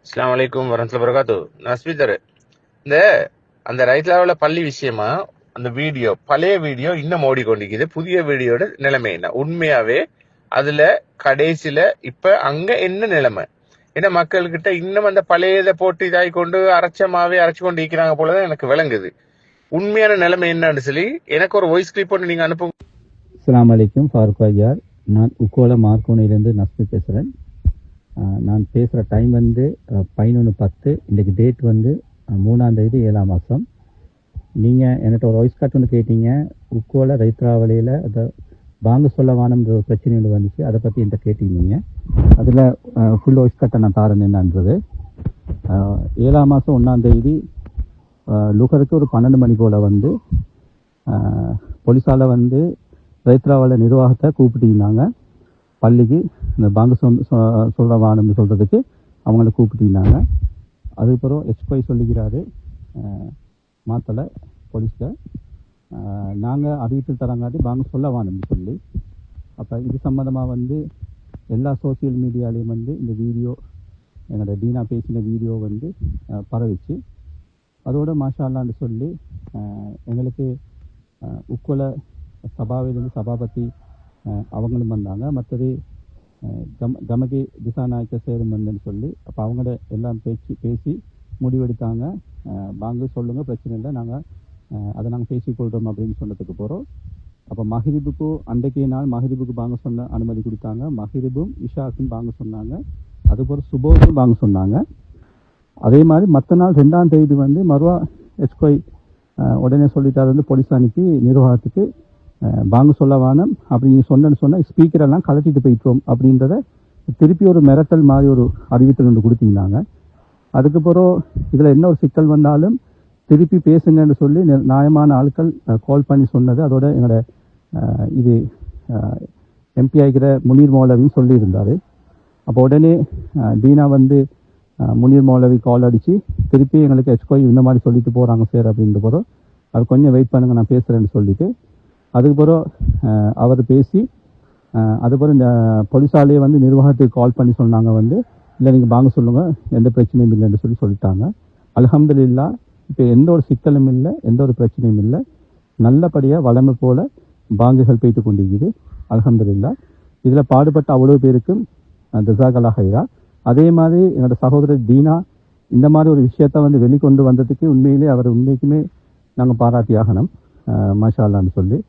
அஸ்ஸலாமு அலைக்கும் வரஹ்மத்துல்லாஹி வபரகாத்து. நான் ஸ்பீக்கர். இந்த அந்த ரைட்லாவில் பள்ளி விஷயமா அந்த வீடியோ, பழைய வீடியோ இன்னும் ஓடிக்கொண்டிருக்குது. புதிய வீடியோட நிலைமை என்ன? உண்மையாவே அதுல கடைசியில இப்ப அங்க என்ன நிலைமை? ஏன்னா மக்கள்கிட்ட இன்னும் அந்த பழையதை போட்டு இதாகி கொண்டு அரைச்சமாவே அரைச்சு கொண்டு இருக்கிறாங்க போலதான் எனக்கு விளங்குது. உண்மையான நிலைமை என்னன்னு சொல்லி எனக்கு ஒரு வாய்ஸ் கிளிப் ஒன்று நீங்க அனுப்புங்க. அஸ்ஸலாமு அலைக்கும் ஃபாரூக் ஐயார். நான் உக்கோல மார்க்கோனிலிருந்து நஸ்பி பேசுகிறேன். நான் பேசுகிற டைம் வந்து 11:10. இன்றைக்கு டேட் வந்து 3ஆம் தேதி 7ஆம் மாதம். நீங்கள் என்கிட்ட ஒரு வாய்ஸ் கார்ட் ஒன்று கேட்டீங்க. உக்கோல ரைத்ராவளியில் அதை வாங்க சொல்ல வானம்ன்ற ஒரு பிரச்சனை ஒன்று வந்துச்சு. அதை பற்றி என்கிட்ட கேட்டீங்க. அதில் ஃபுல் வாய்ஸ் கார்ட்டை நான் தாரேன் என்னன்றது. 7ஆம் மாதம் 1ஆம் தேதி லுகருக்கு ஒரு 12 மணி போல் வந்து போலீஸால் வந்து ரைத்ராவள நிர்வாகத்தை கூப்பிட்டிருந்தாங்க. பள்ளிக்கு இந்த பாங்கு சொல்ற வானம்னு சொல்கிறதுக்கு அவங்கள கூப்பிட்டிருந்தாங்க. அதுக்கப்புறம் எக்ஸ்பை சொல்லிக்கிறாரு மாத்தலை போலீஸில் நாங்கள் அறிவித்து தரங்காட்டி பாங்கு சொல்ல வானம்னு சொல்லி. அப்போ இது சம்மந்தமாக வந்து எல்லா சோசியல் மீடியாலேயும் வந்து இந்த வீடியோ, எங்களோட டீனா பேசின வீடியோ வந்து பரவிச்சு. அதோட மாஷா அல்லான்னு சொல்லி எங்களுக்கு உக்கோல சபாவிலிருந்து சபாபதி அவங்களும் வந்தாங்க. மற்றது கமகி திசாநாயக்க சேரும் வந்தேன்னு சொல்லி அப்போ அவங்கள எல்லாம் பேசி முடிவெடுத்தாங்க. பாங்கு சொல்லுங்கள், பிரச்சனை இல்லை, நாங்கள் அதை நாங்கள் பேசிக்கொள்கிறோம் அப்படின்னு சொன்னதுக்கு போகிறோம். அப்போ மஹ்ரிபுக்கு அன்றைக்கே நாள் மஹ்ரிபுக்கு பாங்க சொன்ன அனுமதி கொடுத்தாங்க. மஹ்ரிபும் இஷாக்கும் பாங்க சொன்னாங்க. அதுபோல் சுபோக்கும் பாங்க சொன்னாங்க. அதே மாதிரி மற்ற நாள் 2ஆம் தேதி வந்து மறுவா எஸ்கொய் உடனே சொல்லிட்டார் வந்து போலீஸ் அனுப்பி நிர்வாகத்துக்கு பாங்கு சொல்ல வானம் அப்படின்னு சொன்னால் ஸ்பீக்கரெல்லாம் கலட்டிட்டு போயிட்டோம் அப்படின்றத திருப்பி ஒரு மிரட்டல் மாதிரி ஒரு அறிவித்து கொண்டு கொடுத்திருந்தாங்க. அதுக்கப்புறம் இதில் என்ன ஒரு சிக்கல் வந்தாலும் திருப்பி பேசுங்கன்னு சொல்லி நியாயமான ஆட்கள் கால் பண்ணி சொன்னது. அதோட எங்களோட இது எம்பி ஆகிற முனீர் மௌலவின்னு சொல்லியிருந்தார். அப்போ உடனே டீனா வந்து முனீர் மௌலவி கால் அடித்து திருப்பி எங்களுக்கு எஸ்கோய் இந்த மாதிரி சொல்லிட்டு போகிறாங்க சார் அப்படின்ற போகிறோம். அது கொஞ்சம் வெயிட் பண்ணுங்கள், நான் பேசுகிறேன்னு சொல்லிட்டு அதுக்கப்புறம் அவர் பேசி அதுக்கப்புறம் இந்த போலீஸாலேயே வந்து நிர்வாகத்துக்கு கால் பண்ணி சொன்னாங்க வந்து இல்லை நீங்கள் பாங்க சொல்லுங்கள், எந்த பிரச்சனையும் இல்லைன்னு சொல்லிட்டாங்க. அல்ஹம்துலில்லாஹ் இப்போ எந்த ஒரு சிக்கலும் இல்லை, எந்த ஒரு பிரச்சனையும் இல்லை. நல்லபடியாக வளமை போல பாங்குகள் போய்த்து கொண்டிருக்குது அல்ஹம்துலில்லாஹ். இதில் பாடுபட்ட அவ்வளோ பேருக்கும் ஜஸாக்கல்லாஹ் ஹைரா. அதே மாதிரி என்னோட சகோதரர் தீனா இந்த மாதிரி ஒரு விஷயத்த வந்து வெளிக்கொண்டு வந்ததுக்கு உண்மைக்குமே நாங்கள் பாராட்டி ஆகணும் மாஷா அல்லான்னு சொல்லி.